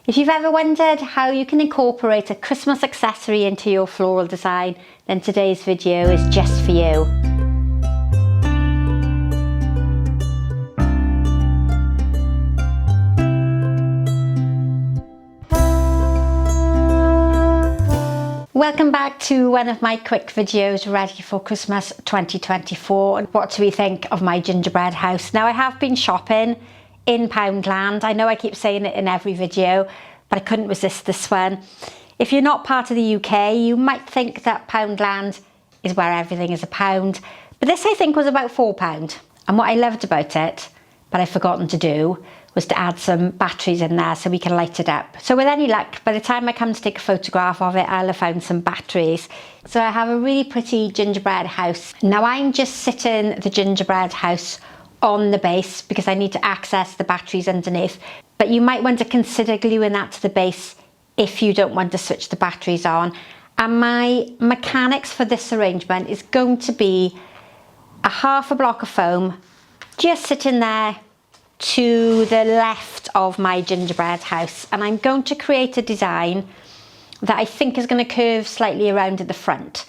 If you've ever wondered how you can incorporate a Christmas accessory into your floral design, then today's video is just for you. Welcome back to one of my quick videos ready for Christmas 2024. What do we think of my gingerbread house? Now, I have been shopping in Poundland. I know I keep saying it in every video, but I couldn't resist this one. If you're not part of the UK, you might think that Poundland is where everything is a pound, but this I think was about £4. And what I loved about it, but I've forgotten to do, was to add some batteries in there so we can light it up. So with any luck, by the time I come to take a photograph of it, I'll have found some batteries. So I have a really pretty gingerbread house. Now I'm just sitting the gingerbread house on the base because I need to access the batteries underneath. But you might want to consider gluing that to the base if you don't want to switch the batteries on. And my mechanics for this arrangement is going to be a half a block of foam just sitting there to the left of my gingerbread house, and I'm going to create a design that I think is going to curve slightly around at the front.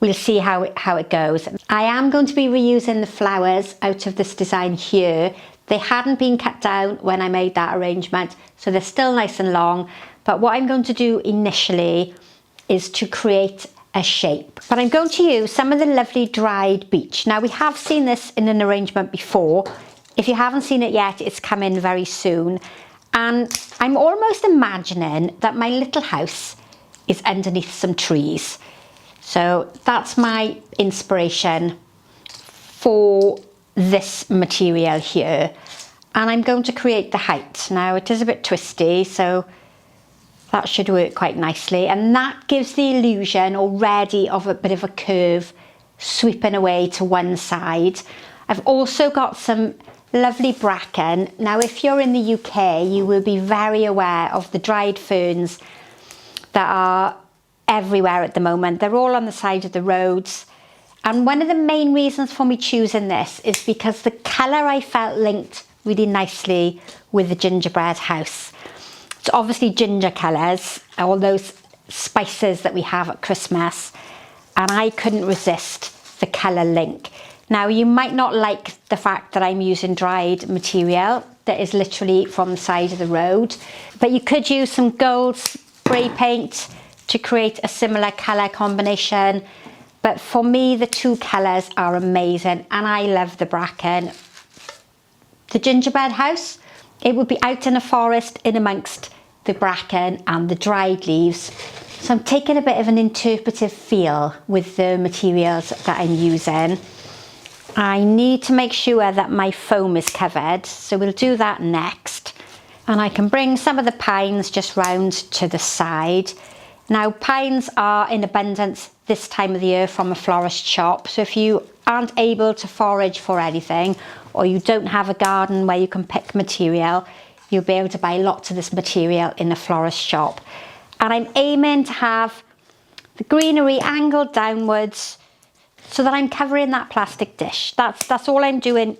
We'll see how it goes. I am going to be reusing the flowers out of this design here. They hadn't been cut down when I made that arrangement, so they're still nice and long. But what I'm going to do initially is to create a shape. But I'm going to use some of the lovely dried beech. Now, we have seen this in an arrangement before. If you haven't seen it yet, it's coming very soon. And I'm almost imagining that my little house is underneath some trees. So that's my inspiration for this material here. And I'm going to create the height. Now it is a bit twisty, so that should work quite nicely. And that gives the illusion already of a bit of a curve sweeping away to one side. I've also got some lovely bracken. Now, if you're in the UK, you will be very aware of the dried ferns that are everywhere at the moment. They're all on the side of the roads. And one of the main reasons for me choosing this is because the colour I felt linked really nicely with the gingerbread house. It's obviously ginger colours, all those spices that we have at Christmas. And I couldn't resist the colour link. Now, you might not like the fact that I'm using dried material that is literally from the side of the road, but you could use some gold spray paint to create a similar colour combination. But for me, the two colours are amazing, and I love the bracken. The gingerbread house, it would be out in a forest in amongst the bracken and the dried leaves. So I'm taking a bit of an interpretive feel with the materials that I'm using. I need to make sure that my foam is covered, so we'll do that next. And I can bring some of the pines just round to the side. Now, pines are in abundance this time of the year from a florist shop, so if you aren't able to forage for anything, or you don't have a garden where you can pick material, you'll be able to buy lots of this material in a florist shop. And I'm aiming to have the greenery angled downwards so that I'm covering that plastic dish. That's all I'm doing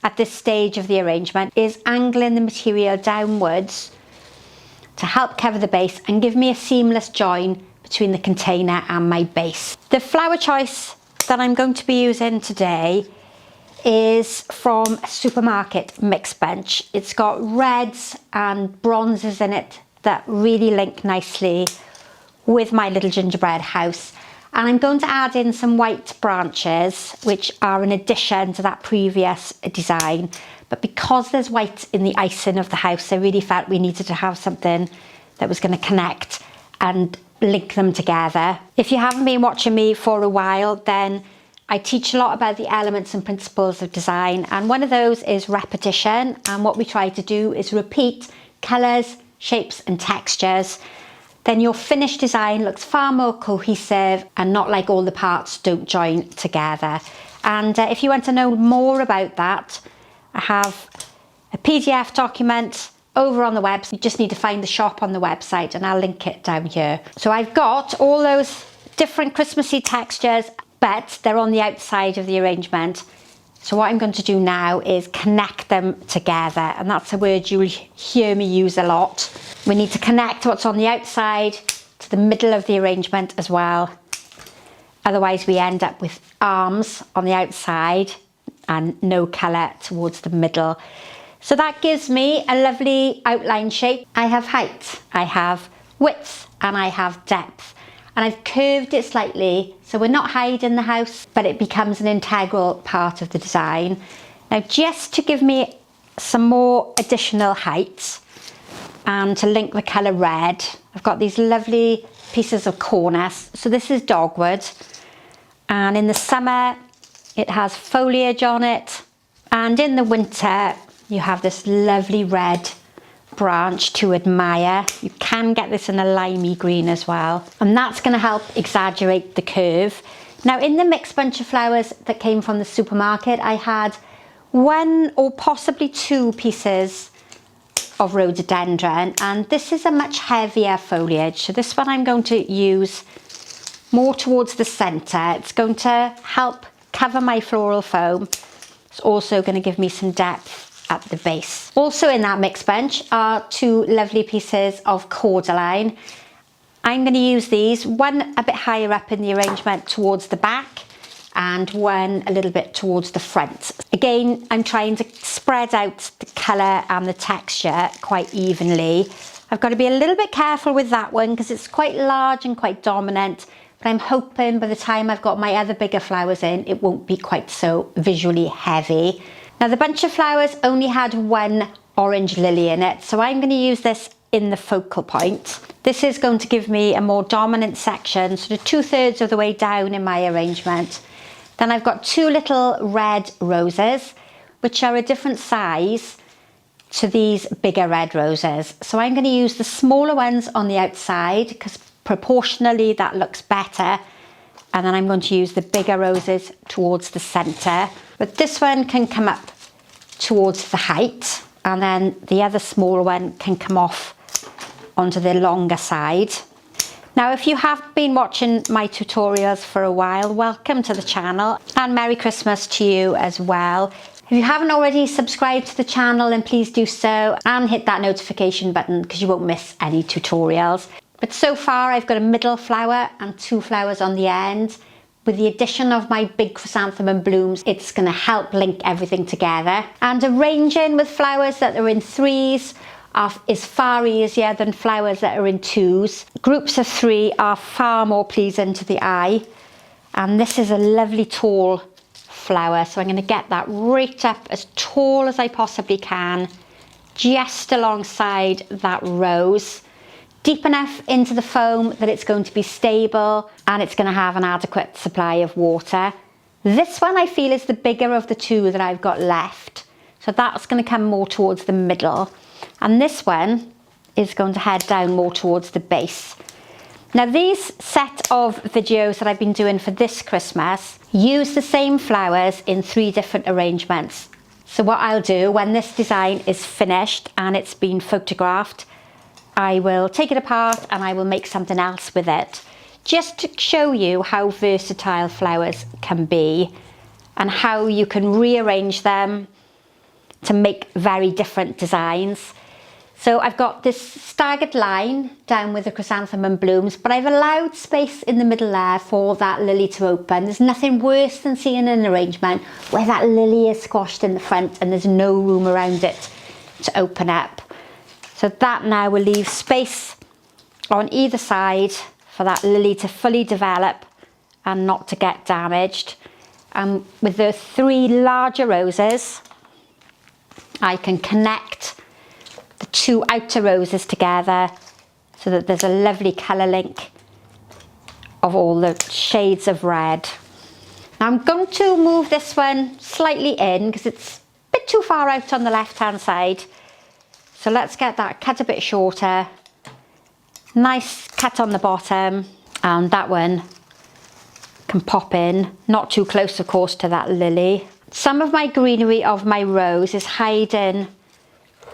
at this stage of the arrangement, is angling the material downwards to help cover the base and give me a seamless join between the container and my base. The flower choice that I'm going to be using today is from a supermarket mix bunch. It's got reds and bronzes in it that really link nicely with my little gingerbread house. And I'm going to add in some white branches, which are an addition to that previous design. But because there's white in the icing of the house, I really felt we needed to have something that was going to connect and link them together. If you haven't been watching me for a while, then I teach a lot about the elements and principles of design. And one of those is repetition. And what we try to do is repeat colours, shapes and textures. Then your finished design looks far more cohesive and not like all the parts don't join together. And if you want to know more about that, I have a PDF document over on the website. You just need to find the shop on the website and I'll link it down here. So I've got all those different Christmassy textures, but they're on the outside of the arrangement. So what I'm going to do now is connect them together, and that's a word you'll hear me use a lot. We need to connect what's on the outside to the middle of the arrangement as well. Otherwise we end up with arms on the outside and no colour towards the middle. So that gives me a lovely outline shape. I have height, I have width, and I have depth. And I've curved it slightly, so we're not hiding the house, but it becomes an integral part of the design. Now, just to give me some more additional height and to link the colour red, I've got these lovely pieces of cornice. So this is dogwood, and in the summer it has foliage on it, and in the winter you have this lovely red branch to admire. You can get this in a limey green as well, and that's going to help exaggerate the curve. Now, in the mixed bunch of flowers that came from the supermarket, I had 1 or possibly 2 pieces of rhododendron, and this is a much heavier foliage, so this one I'm going to use more towards the centre. It's going to help cover my floral foam. It's also going to give me some depth at the base. Also in that mixed bunch are 2 lovely pieces of cordyline. I'm going to use these, one a bit higher up in the arrangement towards the back and one a little bit towards the front. Again, I'm trying to spread out the colour and the texture quite evenly. I've got to be a little bit careful with that one because it's quite large and quite dominant, but I'm hoping by the time I've got my other bigger flowers in, it won't be quite so visually heavy. Now, the bunch of flowers only had 1 orange lily in it, so I'm going to use this in the focal point. This is going to give me a more dominant section, sort of 2/3 of the way down in my arrangement. Then I've got 2 little red roses, which are a different size to these bigger red roses. So I'm going to use the smaller ones on the outside because proportionally that looks better. And then I'm going to use the bigger roses towards the centre. But this one can come up towards the height, and then the other smaller one can come off onto the longer side. Now, if you have been watching my tutorials for a while, welcome to the channel and Merry Christmas to you as well. If you haven't already subscribed to the channel, then please do so and hit that notification button because you won't miss any tutorials. But so far I've got a middle flower and 2 flowers on the end. With the addition of my big chrysanthemum blooms, it's going to help link everything together. And arranging with flowers that are in 3s is far easier than flowers that are in 2s. Groups of 3 are far more pleasing to the eye. And this is a lovely tall flower, so I'm going to get that right up as tall as I possibly can, just alongside that rose. Deep enough into the foam that it's going to be stable and it's going to have an adequate supply of water. This one I feel is the bigger of the 2 that I've got left, so that's going to come more towards the middle, and this one is going to head down more towards the base. Now, these set of videos that I've been doing for this Christmas use the same flowers in 3 different arrangements. So what I'll do when this design is finished and it's been photographed, I will take it apart and I will make something else with it, just to show you how versatile flowers can be and how you can rearrange them to make very different designs. So I've got this staggered line down with the chrysanthemum blooms, but I've allowed space in the middle there for that lily to open. There's nothing worse than seeing an arrangement where that lily is squashed in the front and there's no room around it to open up. So that now will leave space on either side for that lily to fully develop and not to get damaged. And with the 3 larger roses, I can connect the 2 outer roses together so that there's a lovely colour link of all the shades of red. Now I'm going to move this one slightly in because it's a bit too far out on the left hand side. So let's get that cut a bit shorter. Nice cut on the bottom, and that one can pop in, not too close of course to that lily. Some of my greenery of my rose is hiding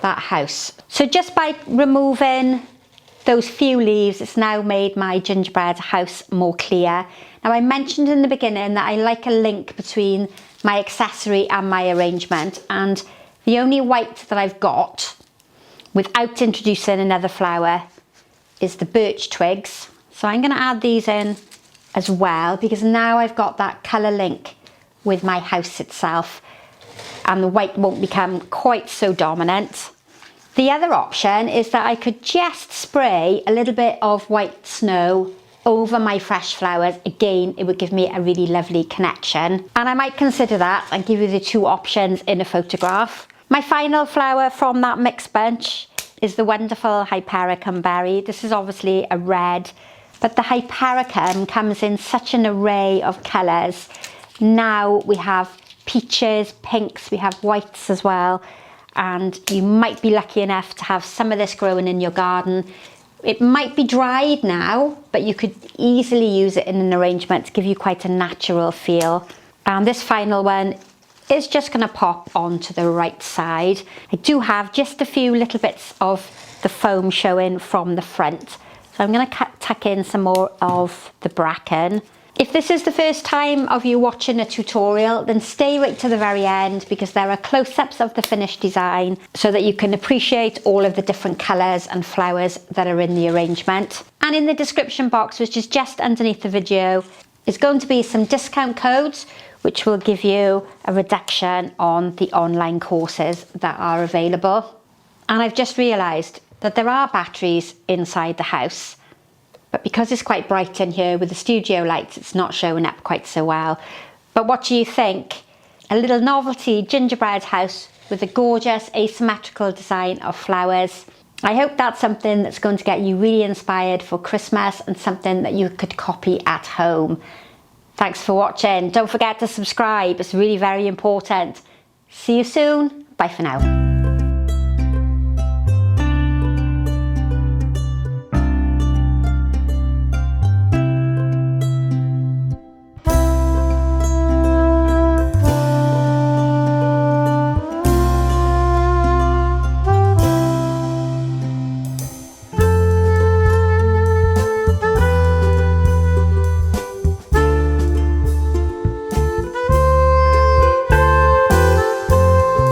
that house. So just by removing those few leaves, it's now made my gingerbread house more clear. Now, I mentioned in the beginning that I like a link between my accessory and my arrangement, and the only white that I've got without introducing another flower is the birch twigs. So I'm going to add these in as well, because now I've got that colour link with my house itself and the white won't become quite so dominant. The other option is that I could just spray a little bit of white snow over my fresh flowers. Again, it would give me a really lovely connection, and I might consider that and give you the two options in a photograph. My final flower from that mixed bunch is the wonderful Hypericum berry. This is obviously a red, but the Hypericum comes in such an array of colours. Now we have peaches, pinks, we have whites as well, and you might be lucky enough to have some of this growing in your garden. It might be dried now, but you could easily use it in an arrangement to give you quite a natural feel. And this final one is just going to pop onto the right side. I do have just a few little bits of the foam showing from the front, so I'm going to tuck in some more of the bracken. If this is the first time of you watching a tutorial, then stay right to the very end, because there are close-ups of the finished design so that you can appreciate all of the different colours and flowers that are in the arrangement. And in the description box, which is just underneath the video, is going to be some discount codes which will give you a reduction on the online courses that are available. And I've just realised that there are batteries inside the house, but because it's quite bright in here with the studio lights, it's not showing up quite so well. But what do you think? A little novelty gingerbread house with a gorgeous asymmetrical design of flowers. I hope that's something that's going to get you really inspired for Christmas and something that you could copy at home. Thanks for watching. Don't forget to subscribe. It's really very important. See you soon. Bye for now.